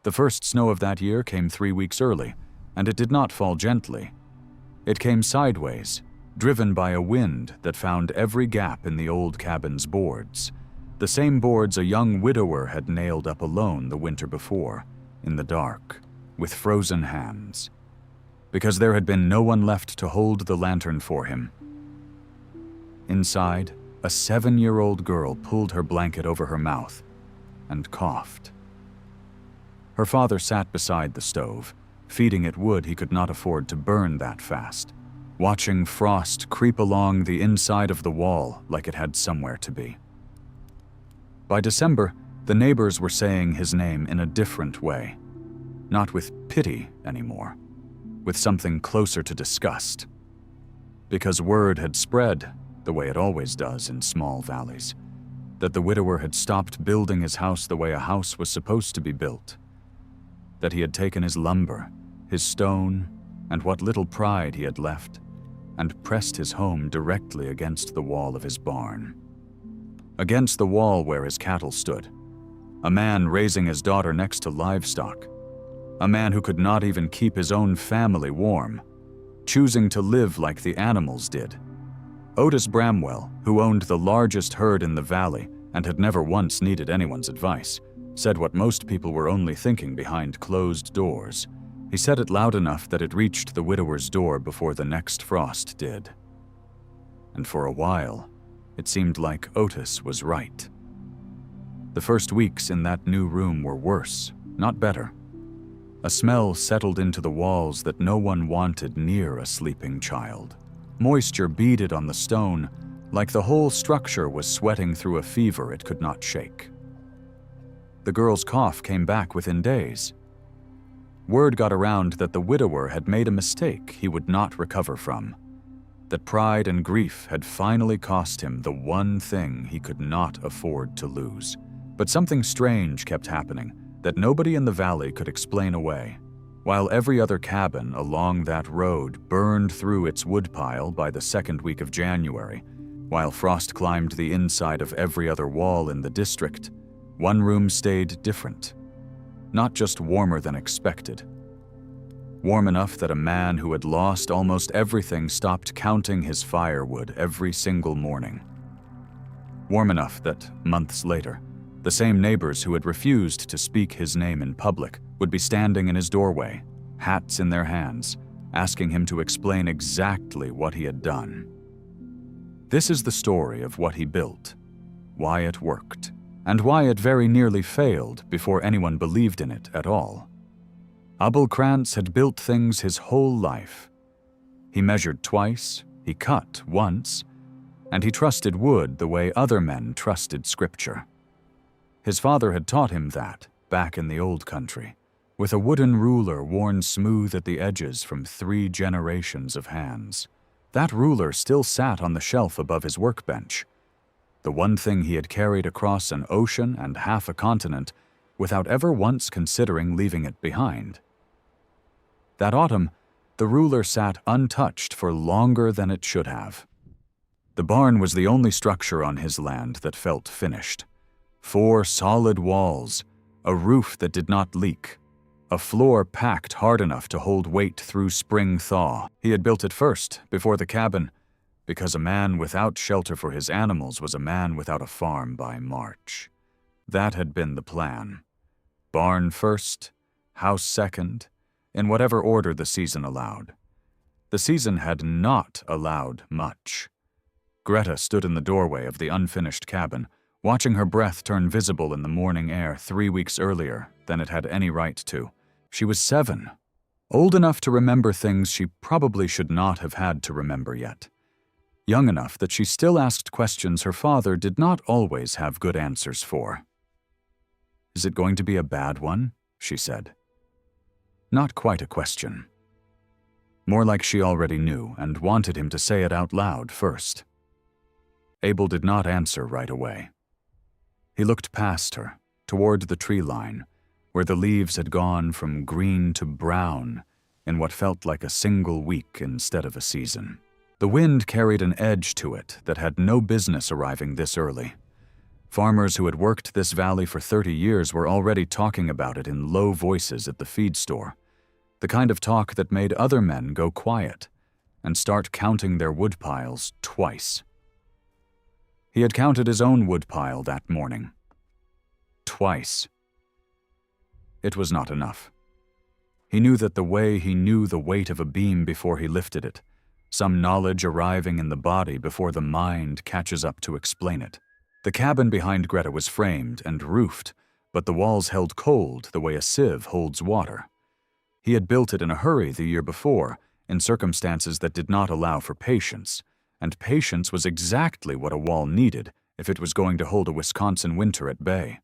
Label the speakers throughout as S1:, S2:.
S1: The first snow of that year came 3 weeks early, and it did not fall gently. It came sideways, driven by a wind that found every gap in the old cabin's boards, the same boards a young widower had nailed up alone the winter before, in the dark, with frozen hands, because there had been no one left to hold the lantern for him. Inside, a 7-year-old girl pulled her blanket over her mouth and coughed. Her father sat beside the stove, feeding it wood he could not afford to burn that fast, watching frost creep along the inside of the wall like it had somewhere to be. By December, the neighbors were saying his name in a different way, not with pity anymore, with something closer to disgust. Because word had spread, the way it always does in small valleys, that the widower had stopped building his house the way a house was supposed to be built, that he had taken his lumber, his stone, and what little pride he had left, and pressed his home directly against the wall of his barn. Against the wall where his cattle stood, a man raising his daughter next to livestock, a man who could not even keep his own family warm, choosing to live like the animals did. Otis Bramwell, who owned the largest herd in the valley and had never once needed anyone's advice, said what most people were only thinking behind closed doors. He said it loud enough that it reached the widower's door before the next frost did. And for a while, it seemed like Otis was right. The first weeks in that new room were worse, not better. A smell settled into the walls that no one wanted near a sleeping child. Moisture beaded on the stone, like the whole structure was sweating through a fever it could not shake. The girl's cough came back within days. Word got around that the widower had made a mistake he would not recover from, that pride and grief had finally cost him the one thing he could not afford to lose. But something strange kept happening that nobody in the valley could explain away. While every other cabin along that road burned through its woodpile by the second week of January, while frost climbed the inside of every other wall in the district, one room stayed different. Not just warmer than expected. Warm enough that a man who had lost almost everything stopped counting his firewood every single morning. Warm enough that, months later, the same neighbors who had refused to speak his name in public would be standing in his doorway, hats in their hands, asking him to explain exactly what he had done. This is the story of what he built, why it worked, and why it very nearly failed before anyone believed in it at all. Abel Krantz had built things his whole life. He measured twice, he cut once, and he trusted wood the way other men trusted scripture. His father had taught him that, back in the old country, with a wooden ruler worn smooth at the edges from 3 generations of hands. That ruler still sat on the shelf above his workbench, the one thing he had carried across an ocean and half a continent without ever once considering leaving it behind. That autumn, the ruler sat untouched for longer than it should have. The barn was the only structure on his land that felt finished. 4 solid walls, a roof that did not leak, a floor packed hard enough to hold weight through spring thaw. He had built it first, before the cabin, because a man without shelter for his animals was a man without a farm by March. That had been the plan. Barn first, house second, in whatever order the season allowed. The season had not allowed much. Greta stood in the doorway of the unfinished cabin, watching her breath turn visible in the morning air 3 weeks earlier than it had any right to. She was 7, old enough to remember things she probably should not have had to remember yet. Young enough that she still asked questions her father did not always have good answers for. "Is it going to be a bad one?" she said. Not quite a question. More like she already knew and wanted him to say it out loud first. Abel did not answer right away. He looked past her, toward the tree line, where the leaves had gone from green to brown in what felt like a single week instead of a season. The wind carried an edge to it that had no business arriving this early. Farmers who had worked this valley for 30 years were already talking about it in low voices at the feed store, the kind of talk that made other men go quiet and start counting their woodpiles twice. He had counted his own woodpile that morning. Twice. It was not enough. He knew that the way he knew the weight of a beam before he lifted it, some knowledge arriving in the body before the mind catches up to explain it. The cabin behind Greta was framed and roofed, but the walls held cold the way a sieve holds water. He had built it in a hurry the year before, in circumstances that did not allow for patience, and patience was exactly what a wall needed if it was going to hold a Wisconsin winter at bay.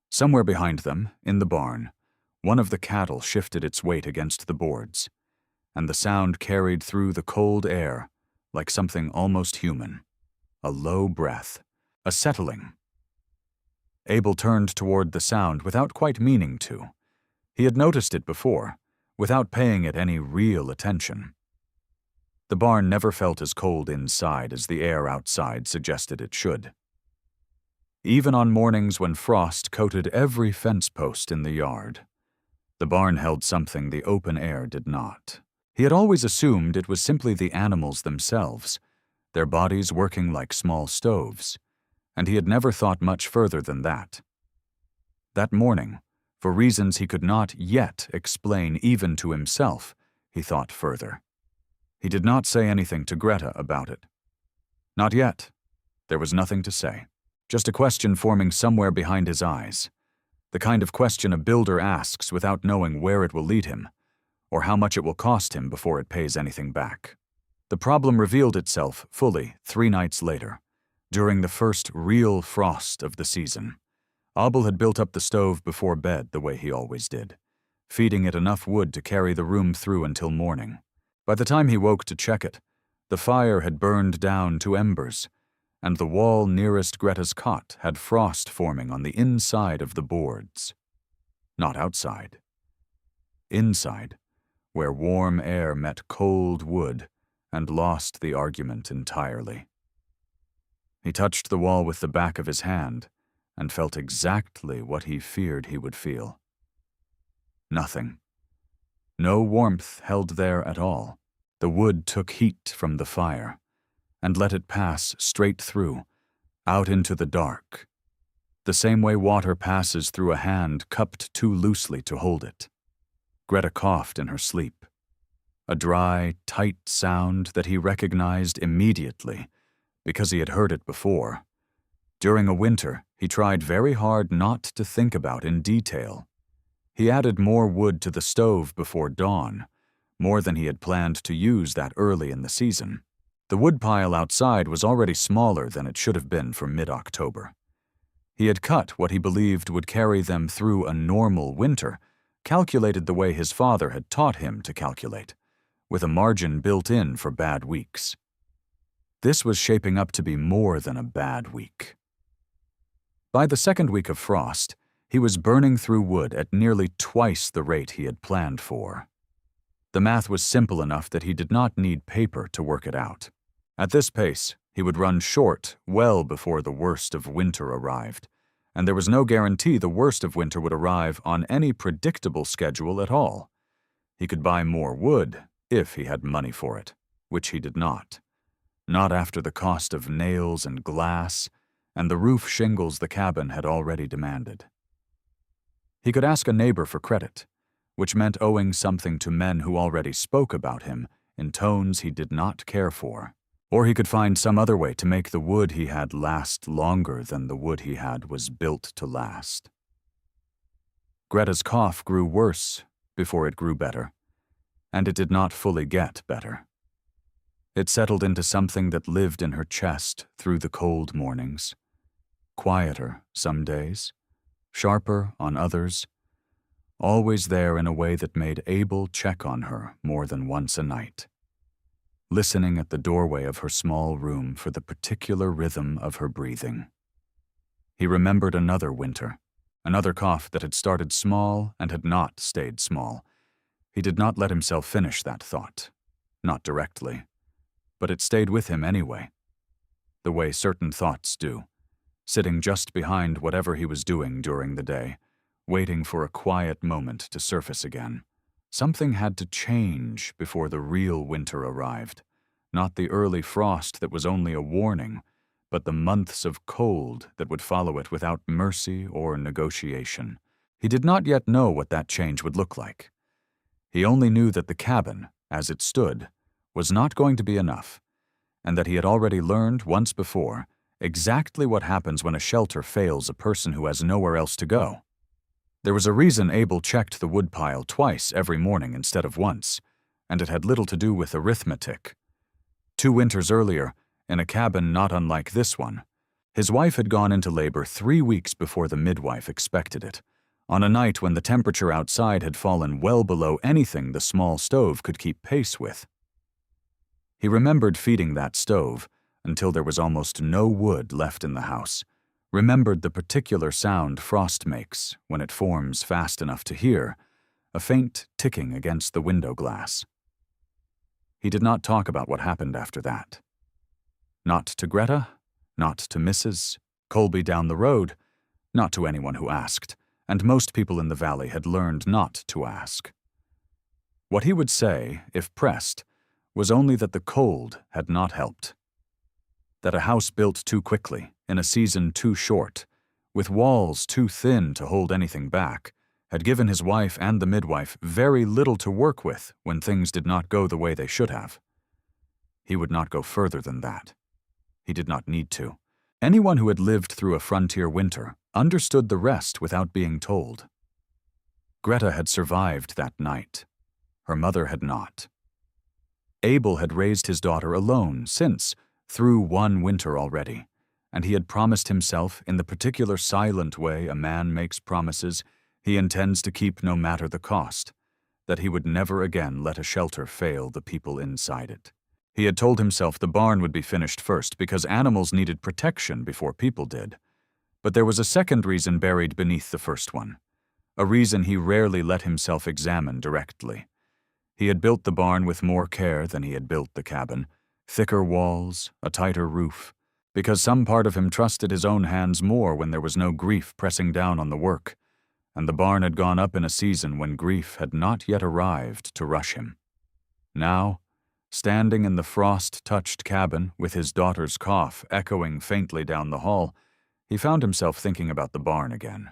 S1: Somewhere behind them, in the barn, one of the cattle shifted its weight against the boards, and the sound carried through the cold air like something almost human. A low breath, a settling. Abel turned toward the sound without quite meaning to. He had noticed it before, without paying it any real attention. The barn never felt as cold inside as the air outside suggested it should. Even on mornings when frost coated every fence post in the yard, the barn held something the open air did not. He had always assumed it was simply the animals themselves, their bodies working like small stoves, and he had never thought much further than that. That morning, for reasons he could not yet explain even to himself, he thought further. He did not say anything to Greta about it. Not yet. There was nothing to say. Just a question forming somewhere behind his eyes. The kind of question a builder asks without knowing where it will lead him, or how much it will cost him before it pays anything back. The problem revealed itself fully 3 nights later, during the first real frost of the season. Abel had built up the stove before bed the way he always did, feeding it enough wood to carry the room through until morning. By the time he woke to check it, the fire had burned down to embers, and the wall nearest Greta's cot had frost forming on the inside of the boards. Not outside. Inside, where warm air met cold wood and lost the argument entirely. He touched the wall with the back of his hand and felt exactly what he feared he would feel. Nothing. No warmth held there at all. The wood took heat from the fire and let it pass straight through, out into the dark, the same way water passes through a hand cupped too loosely to hold it. Greta coughed in her sleep, a dry, tight sound that he recognized immediately because he had heard it before. During a winter, he tried very hard not to think about in detail. He added more wood to the stove before dawn, more than he had planned to use that early in the season. The woodpile outside was already smaller than it should have been for mid-October. He had cut what he believed would carry them through a normal winter, calculated the way his father had taught him to calculate, with a margin built in for bad weeks. This was shaping up to be more than a bad week. By the second week of frost, he was burning through wood at nearly twice the rate he had planned for. The math was simple enough that he did not need paper to work it out. At this pace, he would run short well before the worst of winter arrived, and there was no guarantee the worst of winter would arrive on any predictable schedule at all. He could buy more wood if he had money for it, which he did not. Not after the cost of nails and glass and the roof shingles the cabin had already demanded. He could ask a neighbor for credit, which meant owing something to men who already spoke about him in tones he did not care for. Or he could find some other way to make the wood he had last longer than the wood he had was built to last. Greta's cough grew worse before it grew better, and it did not fully get better. It settled into something that lived in her chest through the cold mornings, quieter some days, sharper on others, always there in a way that made Abel check on her more than once a night, listening at the doorway of her small room for the particular rhythm of her breathing. He remembered another winter, another cough that had started small and had not stayed small. He did not let himself finish that thought, not directly, but it stayed with him anyway, the way certain thoughts do, sitting just behind whatever he was doing during the day, waiting for a quiet moment to surface again. Something had to change before the real winter arrived. Not the early frost that was only a warning, but the months of cold that would follow it without mercy or negotiation. He did not yet know what that change would look like. He only knew that the cabin, as it stood, was not going to be enough, and that he had already learned once before exactly what happens when a shelter fails a person who has nowhere else to go. There was a reason Abel checked the woodpile twice every morning instead of once, and it had little to do with arithmetic. 2 winters earlier, in a cabin not unlike this one, his wife had gone into labor 3 weeks before the midwife expected it, on a night when the temperature outside had fallen well below anything the small stove could keep pace with. He remembered feeding that stove until there was almost no wood left in the house, remembered the particular sound frost makes when it forms fast enough to hear, a faint ticking against the window glass. He did not talk about what happened after that. Not to Greta, not to Mrs. Colby down the road, not to anyone who asked, and most people in the valley had learned not to ask. What he would say, if pressed, was only that the cold had not helped. That a house built too quickly, in a season too short, with walls too thin to hold anything back, had given his wife and the midwife very little to work with when things did not go the way they should have. He would not go further than that. He did not need to. Anyone who had lived through a frontier winter understood the rest without being told. Greta had survived that night. Her mother had not. Abel had raised his daughter alone since, through 1 winter already, and he had promised himself, in the particular silent way a man makes promises he intends to keep no matter the cost, that he would never again let a shelter fail the people inside it. He had told himself the barn would be finished first because animals needed protection before people did. But there was a second reason buried beneath the first one, a reason he rarely let himself examine directly. He had built the barn with more care than he had built the cabin, thicker walls, a tighter roof, because some part of him trusted his own hands more when there was no grief pressing down on the work, and the barn had gone up in a season when grief had not yet arrived to rush him. Now, standing in the frost-touched cabin with his daughter's cough echoing faintly down the hall, he found himself thinking about the barn again.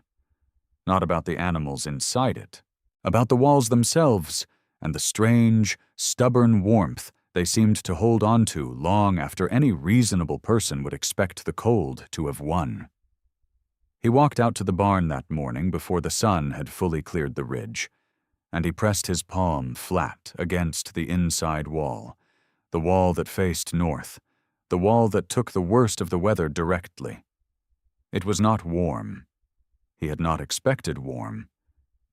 S1: Not about the animals inside it, about the walls themselves and the strange, stubborn warmth they seemed to hold on to long after any reasonable person would expect the cold to have won. He walked out to the barn that morning before the sun had fully cleared the ridge, and he pressed his palm flat against the inside wall, the wall that faced north, the wall that took the worst of the weather directly. It was not warm. He had not expected warm,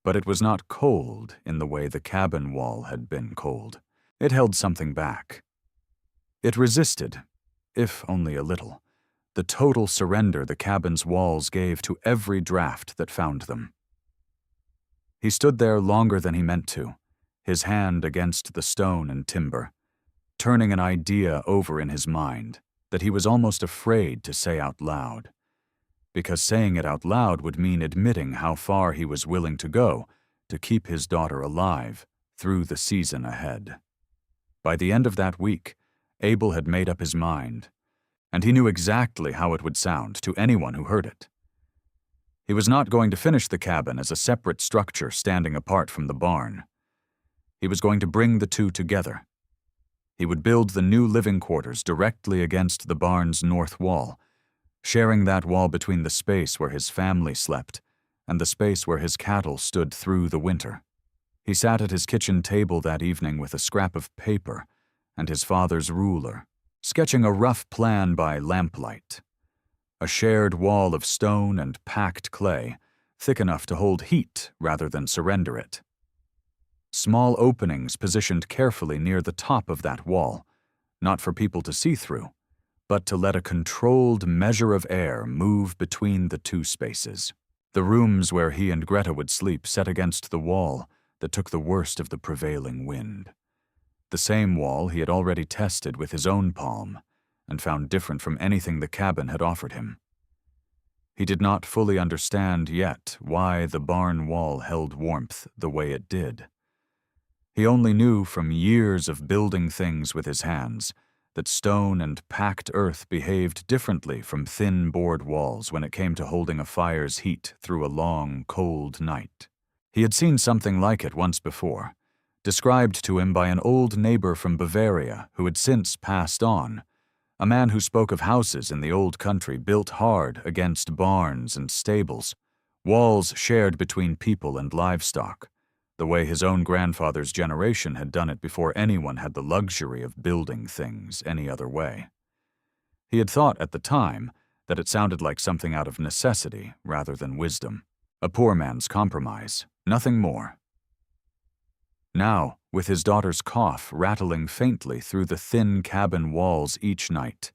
S1: but it was not cold in the way the cabin wall had been cold. It held something back. It resisted, if only a little, the total surrender the cabin's walls gave to every draft that found them. He stood there longer than he meant to, his hand against the stone and timber, turning an idea over in his mind that he was almost afraid to say out loud, because saying it out loud would mean admitting how far he was willing to go to keep his daughter alive through the season ahead. By the end of that week, Abel had made up his mind, and he knew exactly how it would sound to anyone who heard it. He was not going to finish the cabin as a separate structure standing apart from the barn. He was going to bring the two together. He would build the new living quarters directly against the barn's north wall, sharing that wall between the space where his family slept and the space where his cattle stood through the winter. He sat at his kitchen table that evening with a scrap of paper and his father's ruler, sketching a rough plan by lamplight. A shared wall of stone and packed clay, thick enough to hold heat rather than surrender it. Small openings positioned carefully near the top of that wall, not for people to see through, but to let a controlled measure of air move between the two spaces. The rooms where he and Greta would sleep set against the wall that took the worst of the prevailing wind. The same wall he had already tested with his own palm and found different from anything the cabin had offered him. He did not fully understand yet why the barn wall held warmth the way it did. He only knew from years of building things with his hands that stone and packed earth behaved differently from thin board walls when it came to holding a fire's heat through a long, cold night. He had seen something like it once before, described to him by an old neighbor from Bavaria who had since passed on, a man who spoke of houses in the old country built hard against barns and stables, walls shared between people and livestock, the way his own grandfather's generation had done it before anyone had the luxury of building things any other way. He had thought at the time that it sounded like something out of necessity rather than wisdom, a poor man's compromise, nothing more. Now, with his daughter's cough rattling faintly through the thin cabin walls each night,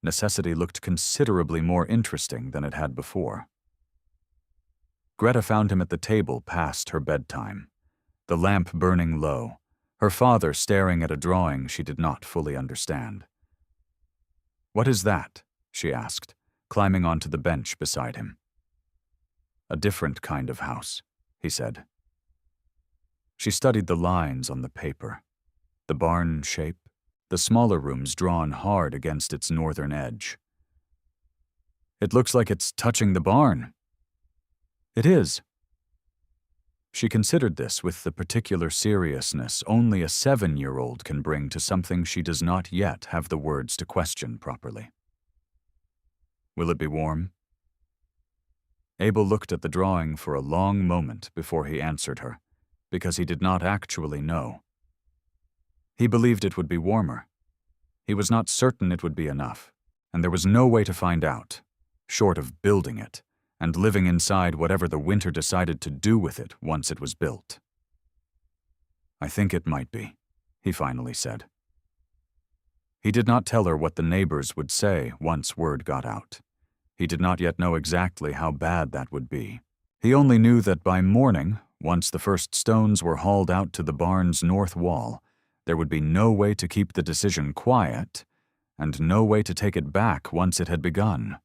S1: necessity looked considerably more interesting than it had before. Greta found him at the table past her bedtime, the lamp burning low, her father staring at a drawing she did not fully understand. "What is that?" she asked, climbing onto the bench beside him. "A different kind of house," he said. She studied the lines on the paper, the barn shape, the smaller rooms drawn hard against its northern edge. "It looks like it's touching the barn." "It is." She considered this with the particular seriousness only a 7-year-old can bring to something she does not yet have the words to question properly. "Will it be warm?" Abel looked at the drawing for a long moment before he answered her, because he did not actually know. He believed it would be warmer. He was not certain it would be enough, and there was no way to find out, short of building it and living inside whatever the winter decided to do with it once it was built. "I think it might be," he finally said. He did not tell her what the neighbors would say once word got out. He did not yet know exactly how bad that would be. He only knew that by morning, once the first stones were hauled out to the barn's north wall, there would be no way to keep the decision quiet, and no way to take it back once it had begun.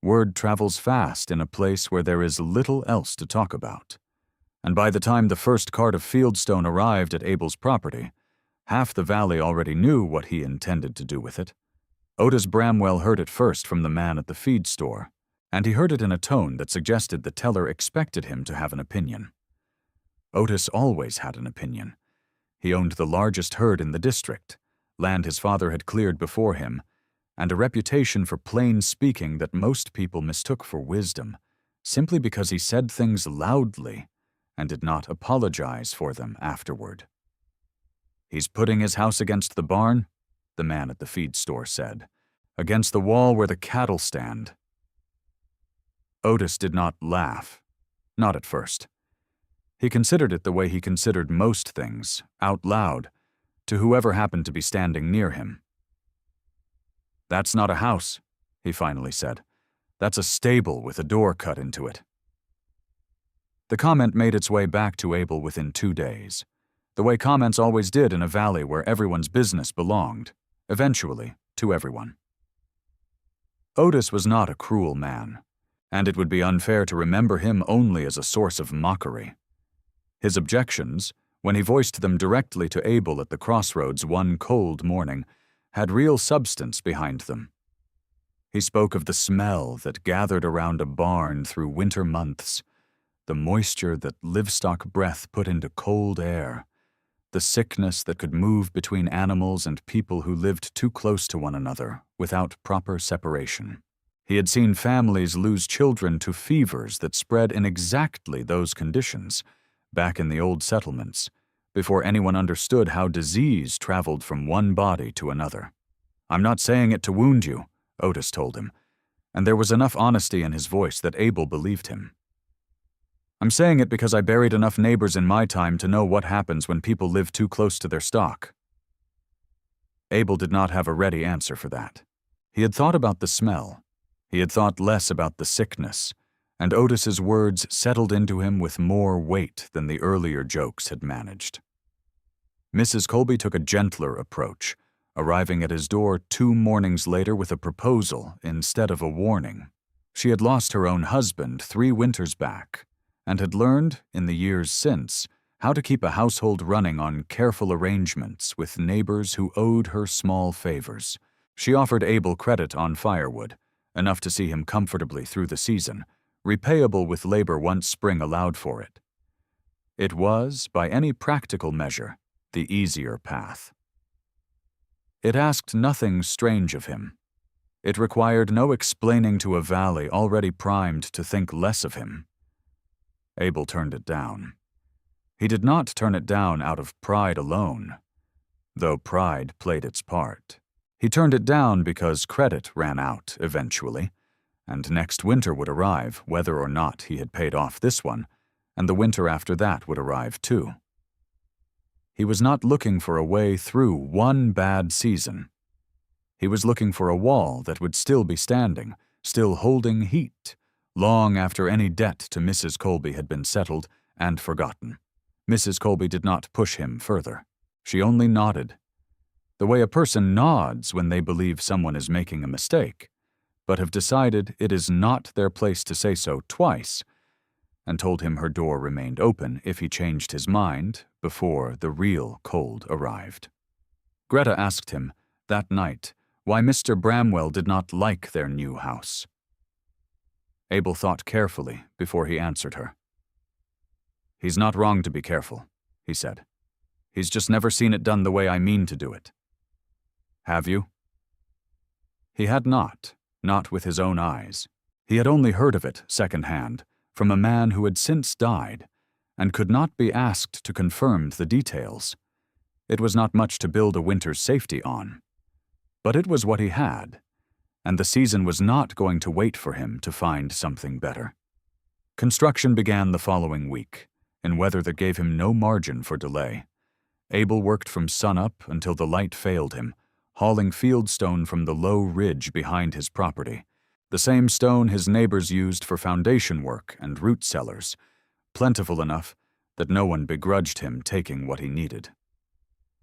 S1: Word travels fast in a place where there is little else to talk about, and by the time the first cart of fieldstone arrived at Abel's property, half the valley already knew what he intended to do with it. Otis Bramwell heard it first from the man at the feed store, and he heard it in a tone that suggested the teller expected him to have an opinion. Otis always had an opinion. He owned the largest herd in the district, land his father had cleared before him, and a reputation for plain speaking that most people mistook for wisdom, simply because he said things loudly and did not apologize for them afterward. "He's putting his house against the barn," the man at the feed store said, "against the wall where the cattle stand." Otis did not laugh, not at first. He considered it the way he considered most things, out loud, to whoever happened to be standing near him. "That's not a house," he finally said. "That's a stable with a door cut into it." The comment made its way back to Abel within 2 days, the way comments always did in a valley where everyone's business belonged, eventually, to everyone. Otis was not a cruel man, and it would be unfair to remember him only as a source of mockery. His objections, when he voiced them directly to Abel at the crossroads one cold morning, had real substance behind them. He spoke of the smell that gathered around a barn through winter months, the moisture that livestock breath put into cold air, the sickness that could move between animals and people who lived too close to one another without proper separation. He had seen families lose children to fevers that spread in exactly those conditions, back in the old settlements, before anyone understood how disease traveled from one body to another. "I'm not saying it to wound you," Otis told him, and there was enough honesty in his voice that Abel believed him. "I'm saying it because I buried enough neighbors in my time to know what happens when people live too close to their stock." Abel did not have a ready answer for that. He had thought about the smell. He had thought less about the sickness, and Otis's words settled into him with more weight than the earlier jokes had managed. Mrs. Colby took a gentler approach, arriving at his door 2 mornings later with a proposal instead of a warning. She had lost her own husband 3 winters back, and had learned, in the years since, how to keep a household running on careful arrangements with neighbors who owed her small favors. She offered Abel credit on firewood, enough to see him comfortably through the season, repayable with labor once spring allowed for it. It was, by any practical measure, the easier path. It asked nothing strange of him. It required no explaining to a valley already primed to think less of him. Abel turned it down. He did not turn it down out of pride alone, though pride played its part. He turned it down because credit ran out eventually, and next winter would arrive whether or not he had paid off this one, and the winter after that would arrive too. He was not looking for a way through one bad season. He was looking for a wall that would still be standing, still holding heat, long after any debt to Mrs. Colby had been settled and forgotten. Mrs. Colby did not push him further. She only nodded, the way a person nods when they believe someone is making a mistake, but have decided it is not their place to say so twice, and told him her door remained open if he changed his mind before the real cold arrived. Greta asked him, that night, why Mr. Bramwell did not like their new house. Abel thought carefully before he answered her. "He's not wrong to be careful," he said. "He's just never seen it done the way I mean to do it." "Have you?" He had not with his own eyes. He had only heard of it second-hand, from a man who had since died, and could not be asked to confirm the details. It was not much to build a winter's safety on. But it was what he had, and the season was not going to wait for him to find something better. Construction began the following week, in weather that gave him no margin for delay. Abel worked from sunup until the light failed him, hauling field stone from the low ridge behind his property, the same stone his neighbors used for foundation work and root cellars, plentiful enough that no one begrudged him taking what he needed.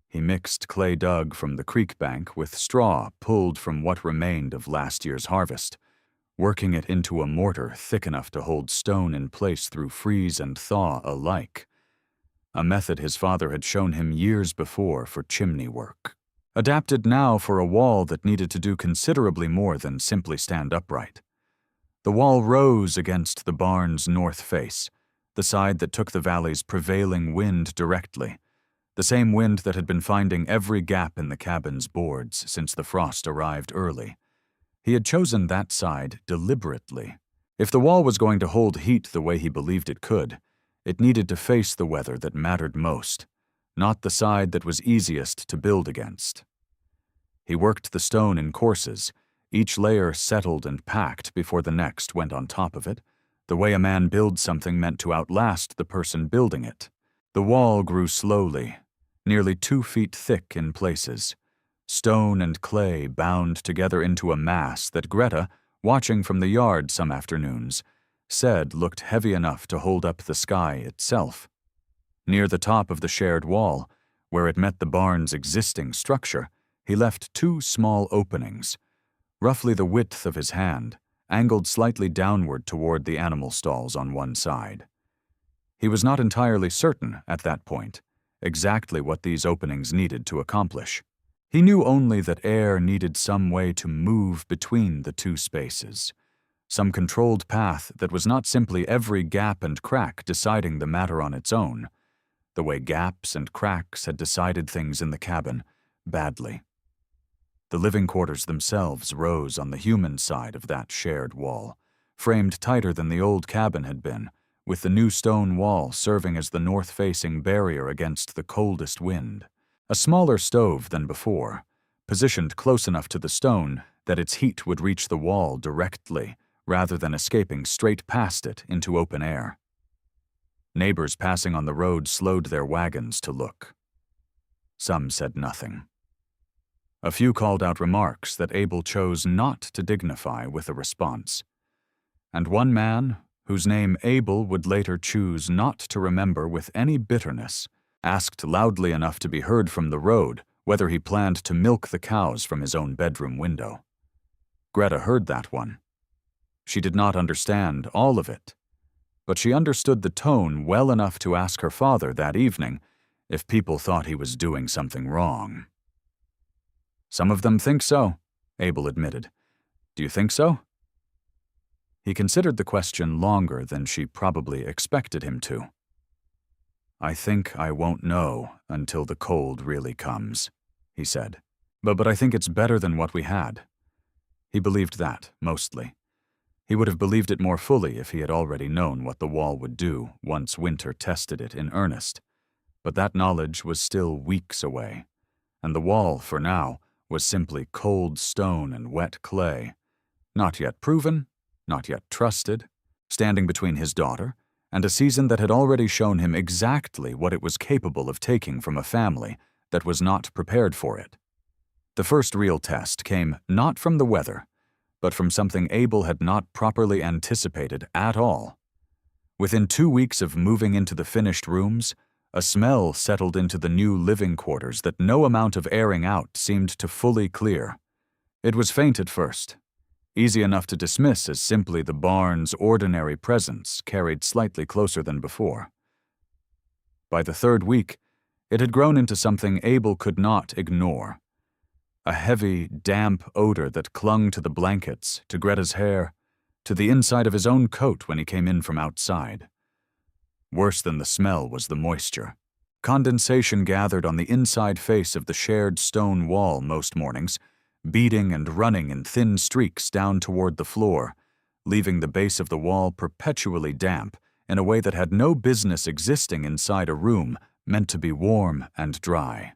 S1: He mixed clay dug from the creek bank with straw pulled from what remained of last year's harvest, working it into a mortar thick enough to hold stone in place through freeze and thaw alike, a method his father had shown him years before for chimney work, adapted now for a wall that needed to do considerably more than simply stand upright. The wall rose against the barn's north face, the side that took the valley's prevailing wind directly, the same wind that had been finding every gap in the cabin's boards since the frost arrived early. He had chosen that side deliberately. If the wall was going to hold heat the way he believed it could, it needed to face the weather that mattered most, not the side that was easiest to build against. He worked the stone in courses, each layer settled and packed before the next went on top of it, the way a man builds something meant to outlast the person building it. The wall grew slowly, nearly 2 feet thick in places, stone and clay bound together into a mass that Greta, watching from the yard some afternoons, said looked heavy enough to hold up the sky itself. Near the top of the shared wall, where it met the barn's existing structure, he left 2 small openings, roughly the width of his hand, angled slightly downward toward the animal stalls on one side. He was not entirely certain, at that point, exactly what these openings needed to accomplish. He knew only that air needed some way to move between the 2 spaces, some controlled path that was not simply every gap and crack deciding the matter on its own, the way gaps and cracks had decided things in the cabin, badly. The living quarters themselves rose on the human side of that shared wall, framed tighter than the old cabin had been, with the new stone wall serving as the north-facing barrier against the coldest wind. A smaller stove than before, positioned close enough to the stone that its heat would reach the wall directly, rather than escaping straight past it into open air. Neighbors passing on the road slowed their wagons to look. Some said nothing. A few called out remarks that Abel chose not to dignify with a response. And one man, whose name Abel would later choose not to remember with any bitterness, asked loudly enough to be heard from the road whether he planned to milk the cows from his own bedroom window. Greta heard that one. She did not understand all of it, but she understood the tone well enough to ask her father that evening if people thought he was doing something wrong. "Some of them think so," Abel admitted. "Do you think so?" He considered the question longer than she probably expected him to. "I think I won't know until the cold really comes," he said. But I think it's better than what we had." He believed that, mostly. He would have believed it more fully if he had already known what the wall would do once winter tested it in earnest. But that knowledge was still weeks away, and the wall, for now, was simply cold stone and wet clay, not yet proven, not yet trusted, standing between his daughter and a season that had already shown him exactly what it was capable of taking from a family that was not prepared for it. The first real test came not from the weather, but from something Abel had not properly anticipated at all. Within 2 weeks of moving into the finished rooms, a smell settled into the new living quarters that no amount of airing out seemed to fully clear. It was faint at first, easy enough to dismiss as simply the barn's ordinary presence carried slightly closer than before. By the 3rd week, it had grown into something Abel could not ignore. A heavy, damp odor that clung to the blankets, to Greta's hair, to the inside of his own coat when he came in from outside. Worse than the smell was the moisture. Condensation gathered on the inside face of the shared stone wall most mornings, beading and running in thin streaks down toward the floor, leaving the base of the wall perpetually damp in a way that had no business existing inside a room meant to be warm and dry.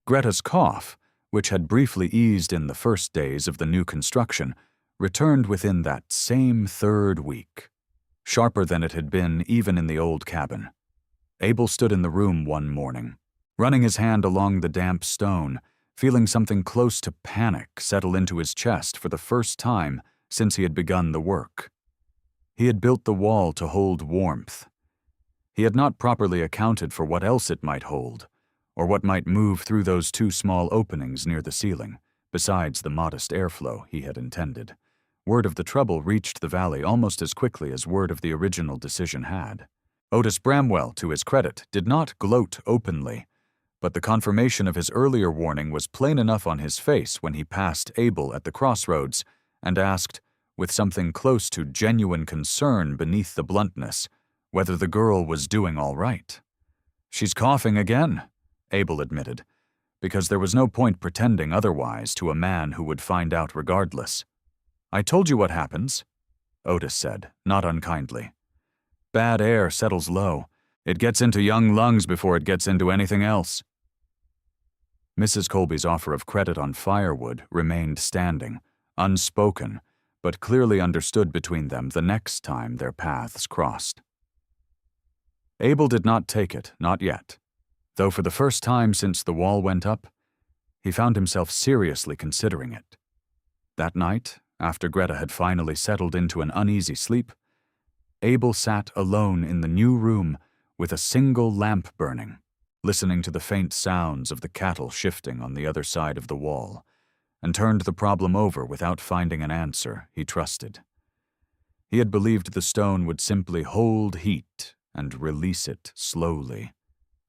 S1: Greta's cough, which had briefly eased in the first days of the new construction, returned within that same 3rd week, sharper than it had been even in the old cabin. Abel stood in the room one morning, running his hand along the damp stone, feeling something close to panic settle into his chest for the first time since he had begun the work. He had built the wall to hold warmth. He had not properly accounted for what else it might hold, or what might move through those 2 small openings near the ceiling, besides the modest airflow he had intended. Word of the trouble reached the valley almost as quickly as word of the original decision had. Otis Bramwell, to his credit, did not gloat openly, but the confirmation of his earlier warning was plain enough on his face when he passed Abel at the crossroads and asked, with something close to genuine concern beneath the bluntness, whether the girl was doing all right. "She's coughing again," Abel admitted, because there was no point pretending otherwise to a man who would find out regardless. "I told you what happens," Otis said, not unkindly. "Bad air settles low. It gets into young lungs before it gets into anything else." Mrs. Colby's offer of credit on firewood remained standing, unspoken, but clearly understood between them the next time their paths crossed. Abel did not take it, not yet, though for the first time since the wall went up, he found himself seriously considering it. That night, after Greta had finally settled into an uneasy sleep, Abel sat alone in the new room with a single lamp burning, listening to the faint sounds of the cattle shifting on the other side of the wall, and turned the problem over without finding an answer he trusted. He had believed the stone would simply hold heat and release it slowly,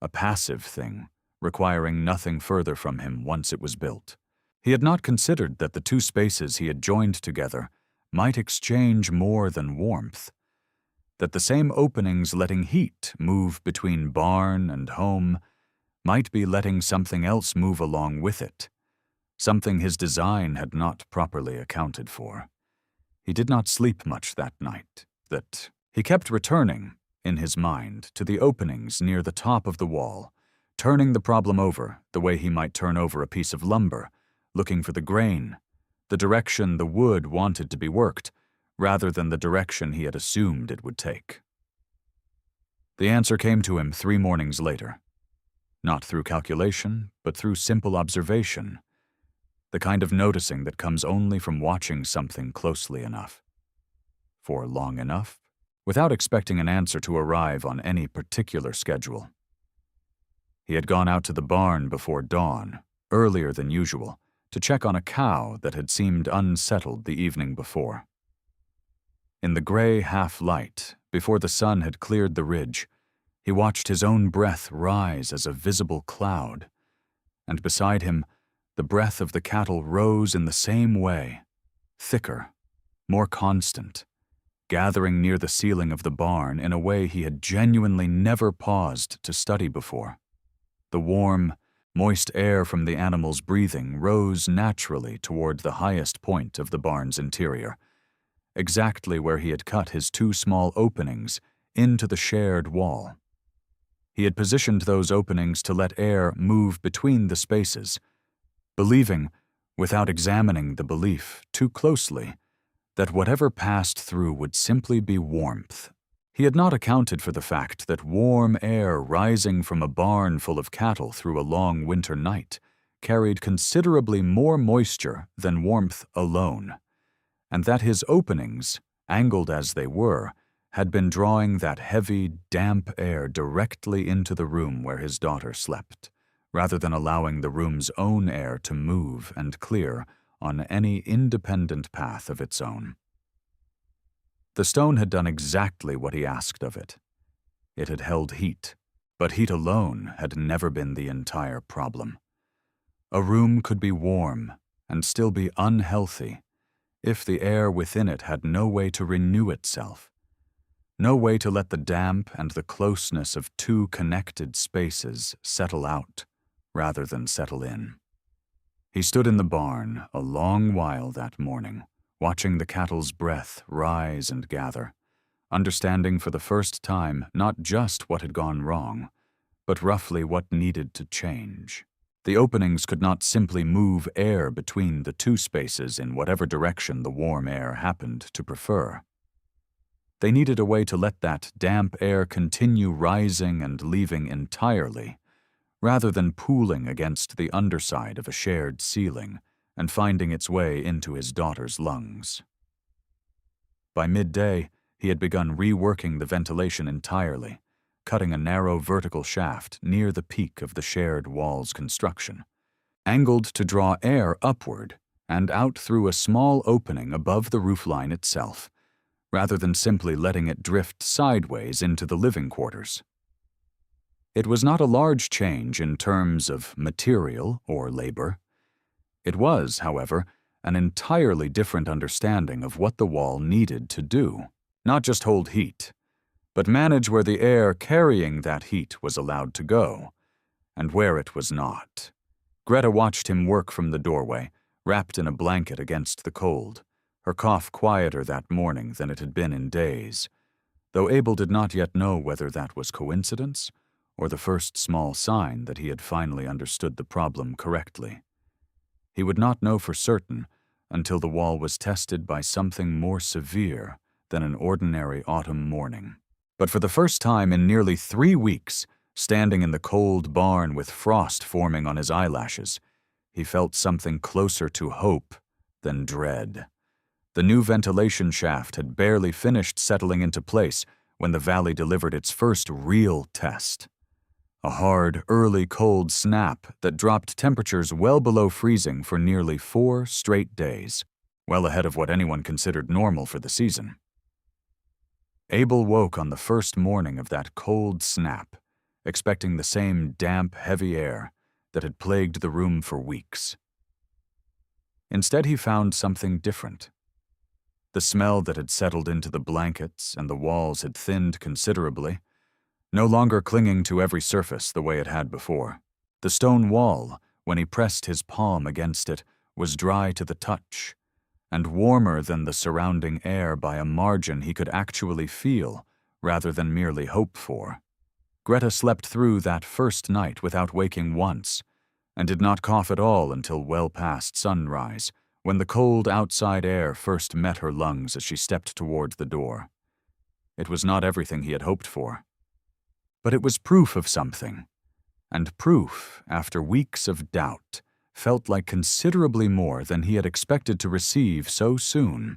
S1: a passive thing, requiring nothing further from him once it was built. He had not considered that the 2 spaces he had joined together might exchange more than warmth, that the same openings letting heat move between barn and home might be letting something else move along with it, something his design had not properly accounted for. He did not sleep much that night, that he kept returning, in his mind, to the openings near the top of the wall, turning the problem over the way he might turn over a piece of lumber, looking for the grain, the direction the wood wanted to be worked, rather than the direction he had assumed it would take. The answer came to him 3 mornings later, not through calculation, but through simple observation, the kind of noticing that comes only from watching something closely enough, for long enough, without expecting an answer to arrive on any particular schedule. He had gone out to the barn before dawn, earlier than usual, to check on a cow that had seemed unsettled the evening before. In the gray half-light, before the sun had cleared the ridge, he watched his own breath rise as a visible cloud, and beside him, the breath of the cattle rose in the same way, thicker, more constant, gathering near the ceiling of the barn in a way he had genuinely never paused to study before. The warm, moist air from the animals' breathing rose naturally toward the highest point of the barn's interior, exactly where he had cut his two small openings into the shared wall. He had positioned those openings to let air move between the spaces, believing, without examining the belief too closely, that whatever passed through would simply be warmth. He had not accounted for the fact that warm air rising from a barn full of cattle through a long winter night carried considerably more moisture than warmth alone, and that his openings, angled as they were, had been drawing that heavy, damp air directly into the room where his daughter slept, rather than allowing the room's own air to move and clear on any independent path of its own. The stone had done exactly what he asked of it. It had held heat, but heat alone had never been the entire problem. A room could be warm and still be unhealthy if the air within it had no way to renew itself, no way to let the damp and the closeness of two connected spaces settle out rather than settle in. He stood in the barn a long while that morning, watching the cattle's breath rise and gather, understanding for the first time not just what had gone wrong, but roughly what needed to change. The openings could not simply move air between the two spaces in whatever direction the warm air happened to prefer. They needed a way to let that damp air continue rising and leaving entirely, rather than pooling against the underside of a shared ceiling and finding its way into his daughter's lungs. By midday, he had begun reworking the ventilation entirely, cutting a narrow vertical shaft near the peak of the shared wall's construction, angled to draw air upward and out through a small opening above the roofline itself, rather than simply letting it drift sideways into the living quarters. It was not a large change in terms of material or labor. It was, however, an entirely different understanding of what the wall needed to do, not just hold heat, but manage where the air carrying that heat was allowed to go, and where it was not. Greta watched him work from the doorway, wrapped in a blanket against the cold, her cough quieter that morning than it had been in days, though Abel did not yet know whether that was coincidence or the first small sign that he had finally understood the problem correctly. He would not know for certain until the wall was tested by something more severe than an ordinary autumn morning. But for the first time in nearly 3 weeks, standing in the cold barn with frost forming on his eyelashes, he felt something closer to hope than dread. The new ventilation shaft had barely finished settling into place when the valley delivered its first real test. A hard, early cold snap that dropped temperatures well below freezing for nearly 4 straight days, well ahead of what anyone considered normal for the season. Abel woke on the first morning of that cold snap, expecting the same damp, heavy air that had plagued the room for weeks. Instead, he found something different. The smell that had settled into the blankets and the walls had thinned considerably, no longer clinging to every surface the way it had before. The stone wall, when he pressed his palm against it, was dry to the touch, and warmer than the surrounding air by a margin he could actually feel rather than merely hope for. Greta slept through that first night without waking once, and did not cough at all until well past sunrise, when the cold outside air first met her lungs as she stepped toward the door. It was not everything he had hoped for, but it was proof of something, and proof, after weeks of doubt, felt like considerably more than he had expected to receive so soon.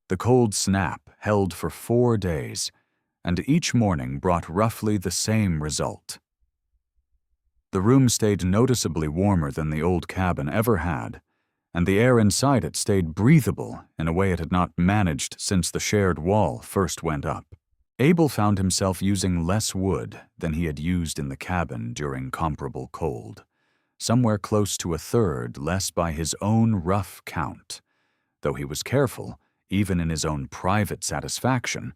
S1: The cold snap held for 4 days, and each morning brought roughly the same result. The room stayed noticeably warmer than the old cabin ever had, and the air inside it stayed breathable in a way it had not managed since the shared wall first went up. Abel found himself using less wood than he had used in the cabin during comparable cold, somewhere close to a third less by his own rough count, though he was careful, even in his own private satisfaction,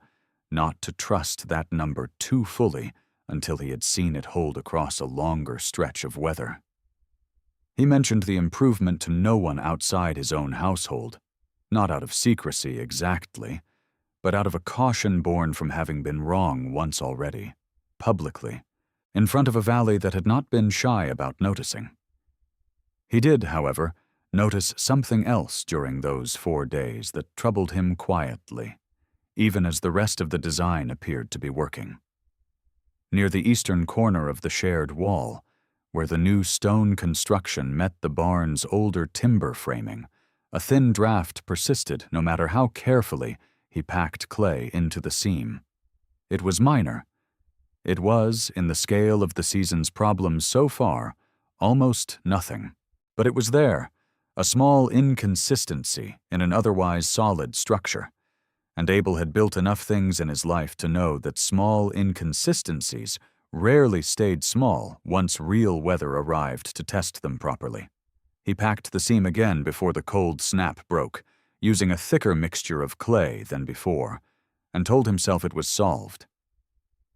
S1: not to trust that number too fully until he had seen it hold across a longer stretch of weather. He mentioned the improvement to no one outside his own household, not out of secrecy exactly, but out of a caution born from having been wrong once already, publicly, in front of a valley that had not been shy about noticing. He did, however, notice something else during those 4 days that troubled him quietly, even as the rest of the design appeared to be working. Near the eastern corner of the shared wall, where the new stone construction met the barn's older timber framing, a thin draft persisted no matter how carefully he packed clay into the seam. It was minor. It was, in the scale of the season's problems so far, almost nothing. But it was there, a small inconsistency in an otherwise solid structure. And Abel had built enough things in his life to know that small inconsistencies rarely stayed small once real weather arrived to test them properly. He packed the seam again before the cold snap broke, using a thicker mixture of clay than before, and told himself it was solved.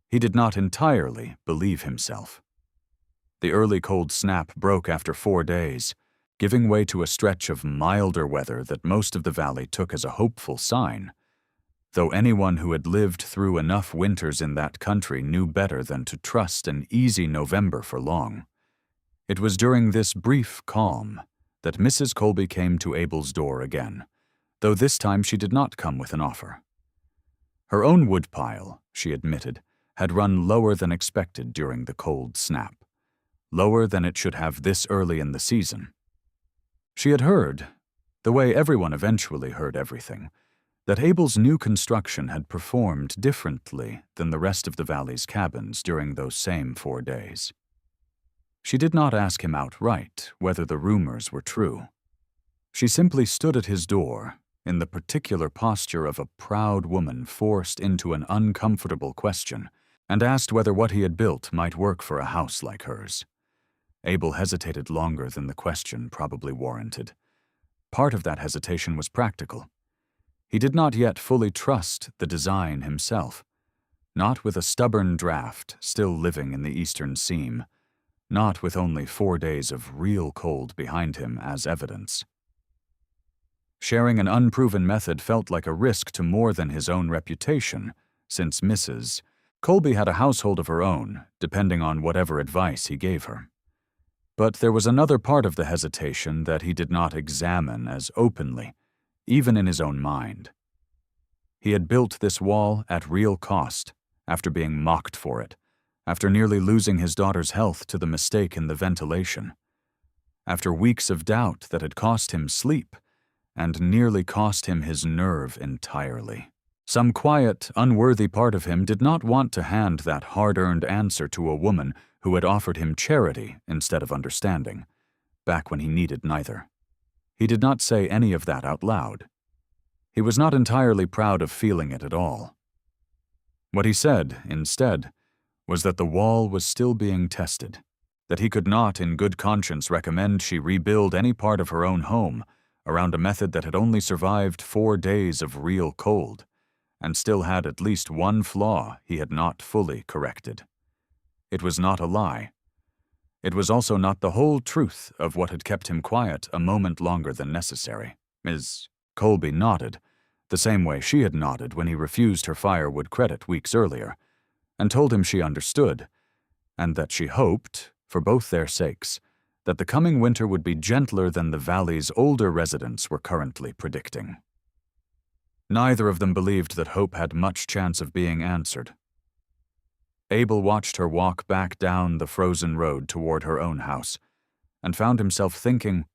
S1: He did not entirely believe himself. The early cold snap broke after 4 days, giving way to a stretch of milder weather that most of the valley took as a hopeful sign, though anyone who had lived through enough winters in that country knew better than to trust an easy November for long. It was during this brief calm that Mrs. Colby came to Abel's door again, though this time she did not come with an offer. Her own woodpile, she admitted, had run lower than expected during the cold snap, lower than it should have this early in the season. She had heard, the way everyone eventually heard everything, that Abel's new construction had performed differently than the rest of the valley's cabins during those same 4 days. She did not ask him outright whether the rumors were true. She simply stood at his door in the particular posture of a proud woman forced into an uncomfortable question and asked whether what he had built might work for a house like hers. Abel hesitated longer than the question probably warranted. Part of that hesitation was practical. He did not yet fully trust the design himself, not with a stubborn draft still living in the eastern seam, not with only 4 days of real cold behind him as evidence. Sharing an unproven method felt like a risk to more than his own reputation, since Mrs. Colby had a household of her own, depending on whatever advice he gave her. But there was another part of the hesitation that he did not examine as openly, even in his own mind. He had built this wall at real cost, after being mocked for it, after nearly losing his daughter's health to the mistake in the ventilation, after weeks of doubt that had cost him sleep, and nearly cost him his nerve entirely. Some quiet, unworthy part of him did not want to hand that hard-earned answer to a woman who had offered him charity instead of understanding, back when he needed neither. He did not say any of that out loud. He was not entirely proud of feeling it at all. What he said, instead, was that the wall was still being tested, that he could not in good conscience recommend she rebuild any part of her own home around a method that had only survived 4 days of real cold, and still had at least one flaw he had not fully corrected. It was not a lie. It was also not the whole truth of what had kept him quiet a moment longer than necessary. Ms. Colby nodded, the same way she had nodded when he refused her firewood credit weeks earlier, and told him she understood, and that she hoped, for both their sakes, that the coming winter would be gentler than the valley's older residents were currently predicting. Neither of them believed that hope had much chance of being answered. Abel watched her walk back down the frozen road toward her own house, and found himself thinking,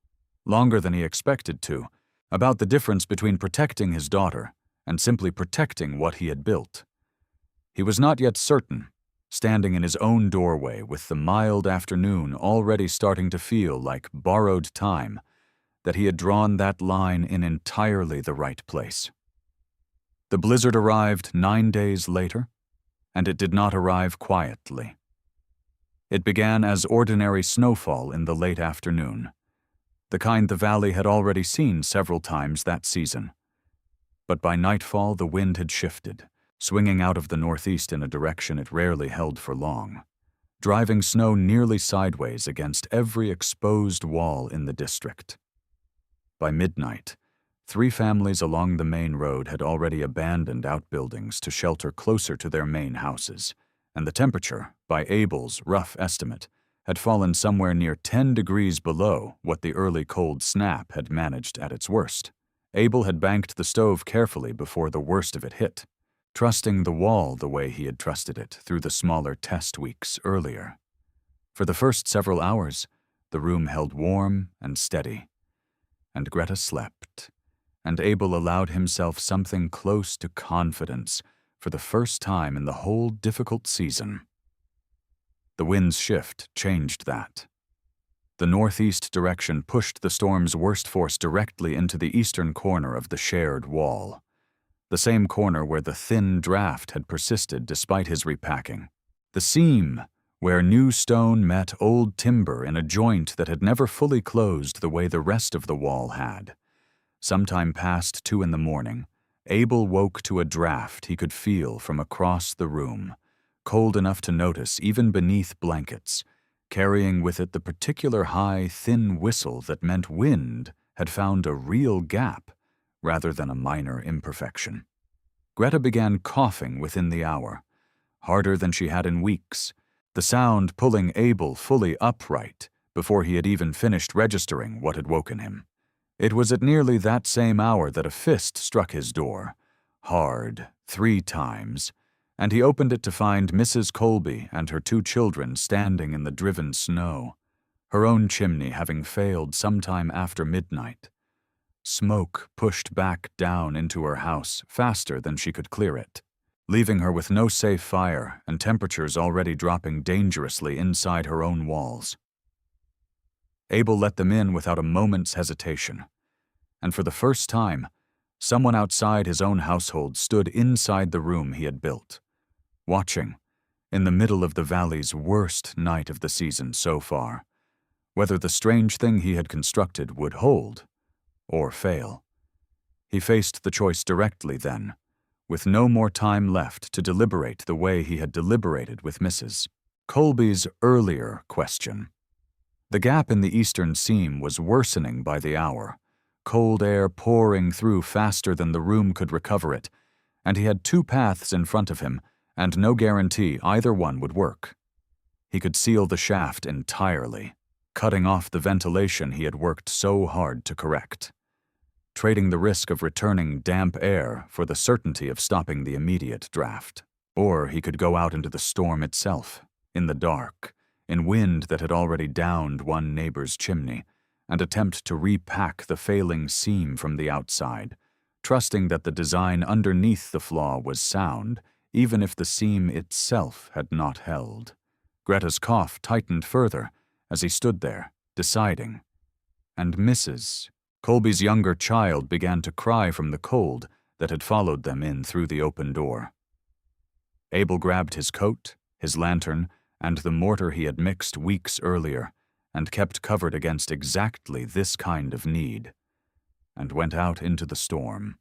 S1: longer than he expected to, about the difference between protecting his daughter and simply protecting what he had built. He was not yet certain, standing in his own doorway with the mild afternoon already starting to feel like borrowed time, that he had drawn that line in entirely the right place. The blizzard arrived 9 days later, and it did not arrive quietly. It began as ordinary snowfall in the late afternoon, the kind the valley had already seen several times that season. But by nightfall the wind had shifted, swinging out of the northeast in a direction it rarely held for long, driving snow nearly sideways against every exposed wall in the district. By midnight, 3 families along the main road had already abandoned outbuildings to shelter closer to their main houses, and the temperature, by Abel's rough estimate, had fallen somewhere near 10 degrees below what the early cold snap had managed at its worst. Abel had banked the stove carefully before the worst of it hit, trusting the wall the way he had trusted it through the smaller test weeks earlier. For the first several hours, the room held warm and steady, and Greta slept, and Abel allowed himself something close to confidence for the first time in the whole difficult season. The wind's shift changed that. The northeast direction pushed the storm's worst force directly into the eastern corner of the shared wall, the same corner where the thin draft had persisted despite his repacking. The seam, where new stone met old timber in a joint that had never fully closed the way the rest of the wall had. Sometime past 2 in the morning, Abel woke to a draft he could feel from across the room, cold enough to notice even beneath blankets, carrying with it the particular high, thin whistle that meant wind had found a real gap rather than a minor imperfection. Greta began coughing within the hour, harder than she had in weeks, the sound pulling Abel fully upright before he had even finished registering what had woken him. It was at nearly that same hour that a fist struck his door, hard, 3 times, and he opened it to find Mrs. Colby and her 2 children standing in the driven snow, her own chimney having failed sometime after midnight. Smoke pushed back down into her house faster than she could clear it, leaving her with no safe fire and temperatures already dropping dangerously inside her own walls. Abel let them in without a moment's hesitation, and for the first time, someone outside his own household stood inside the room he had built, watching, in the middle of the valley's worst night of the season so far, whether the strange thing he had constructed would hold or fail. He faced the choice directly then, with no more time left to deliberate the way he had deliberated with Mrs. Colby's earlier question. The gap in the eastern seam was worsening by the hour, cold air pouring through faster than the room could recover it, and he had 2 paths in front of him and no guarantee either one would work. He could seal the shaft entirely, cutting off the ventilation he had worked so hard to correct, trading the risk of returning damp air for the certainty of stopping the immediate draft. Or he could go out into the storm itself, in the dark, in wind that had already downed one neighbor's chimney, and attempt to repack the failing seam from the outside, trusting that the design underneath the flaw was sound, even if the seam itself had not held. Greta's cough tightened further as he stood there, deciding, and Mrs. Colby's younger child began to cry from the cold that had followed them in through the open door. Abel grabbed his coat, his lantern, and the mortar he had mixed weeks earlier, and kept covered against exactly this kind of need, and went out into the storm.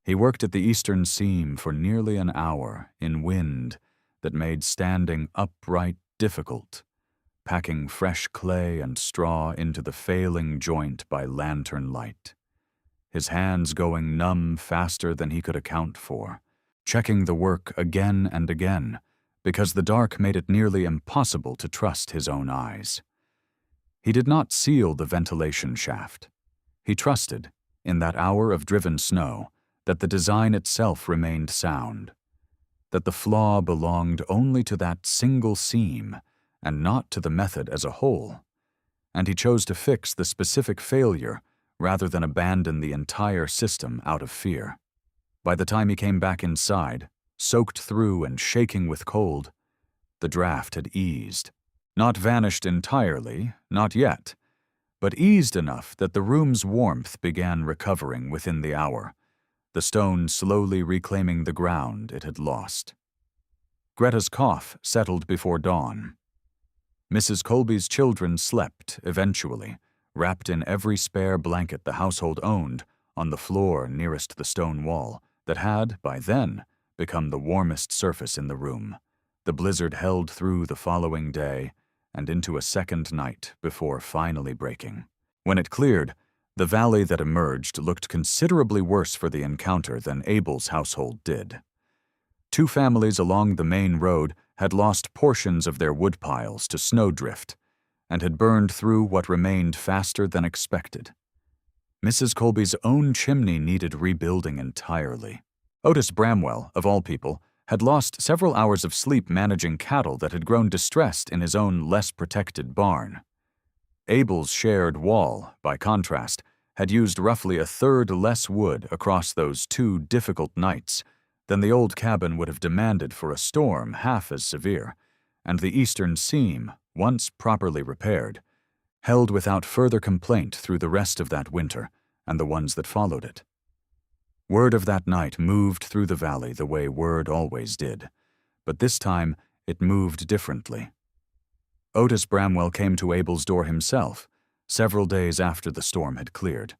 S1: He worked at the eastern seam for nearly an hour in wind that made standing upright difficult, packing fresh clay and straw into the failing joint by lantern light, his hands going numb faster than he could account for, checking the work again and again, because the dark made it nearly impossible to trust his own eyes. He did not seal the ventilation shaft. He trusted, in that hour of driven snow, that the design itself remained sound, that the flaw belonged only to that single seam and not to the method as a whole, and he chose to fix the specific failure rather than abandon the entire system out of fear. By the time he came back inside, soaked through and shaking with cold, the draft had eased, not vanished entirely, not yet, but eased enough that the room's warmth began recovering within the hour, the stone slowly reclaiming the ground it had lost. Greta's cough settled before dawn. Mrs. Colby's children slept, eventually, wrapped in every spare blanket the household owned, on the floor nearest the stone wall that had, by then, become the warmest surface in the room. The blizzard held through the following day and into a second night before finally breaking. When it cleared, the valley that emerged looked considerably worse for the encounter than Abel's household did. 2 families along the main road had lost portions of their woodpiles to snowdrift and had burned through what remained faster than expected. Mrs. Colby's own chimney needed rebuilding entirely. Otis Bramwell, of all people, had lost several hours of sleep managing cattle that had grown distressed in his own less protected barn. Abel's shared wall, by contrast, had used roughly a third less wood across those 2 difficult nights than the old cabin would have demanded for a storm half as severe, and the eastern seam, once properly repaired, held without further complaint through the rest of that winter and the ones that followed it. Word of that night moved through the valley the way word always did, but this time it moved differently. Otis Bramwell came to Abel's door himself, several days after the storm had cleared.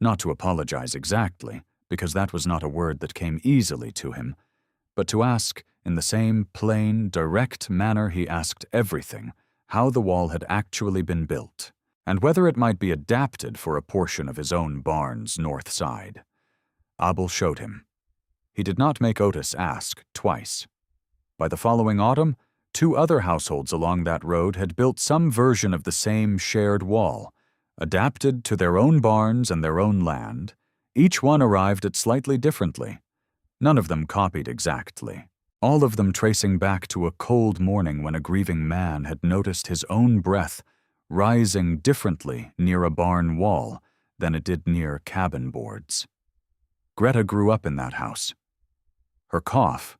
S1: Not to apologize exactly, because that was not a word that came easily to him, but to ask, in the same plain, direct manner he asked everything, how the wall had actually been built, and whether it might be adapted for a portion of his own barn's north side. Abel showed him. He did not make Otis ask twice. By the following autumn, 2 other households along that road had built some version of the same shared wall, adapted to their own barns and their own land. Each one arrived at slightly differently. None of them copied exactly, all of them tracing back to a cold morning when a grieving man had noticed his own breath rising differently near a barn wall than it did near cabin boards. Greta grew up in that house. Her cough,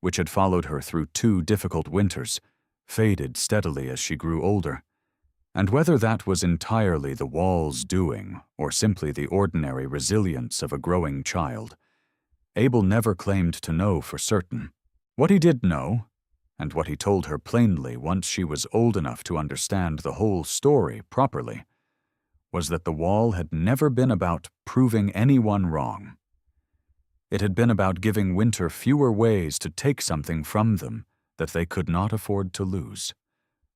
S1: which had followed her through 2 difficult winters, faded steadily as she grew older, and whether that was entirely the wall's doing or simply the ordinary resilience of a growing child, Abel never claimed to know for certain. What he did know, and what he told her plainly once she was old enough to understand the whole story properly, was that the wall had never been about proving anyone wrong. It had been about giving winter fewer ways to take something from them that they could not afford to lose.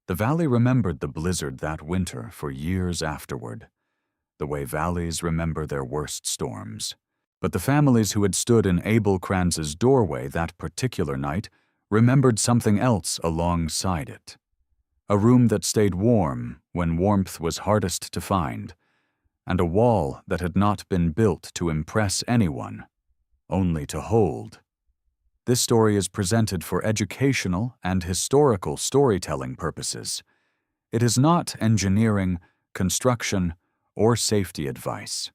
S1: The valley remembered the blizzard that winter for years afterward, the way valleys remember their worst storms. But the families who had stood in Abel Kranz's doorway that particular night remembered something else alongside it. A room that stayed warm when warmth was hardest to find, and a wall that had not been built to impress anyone, only to hold. This story is presented for educational and historical storytelling purposes. It is not engineering, construction, or safety advice.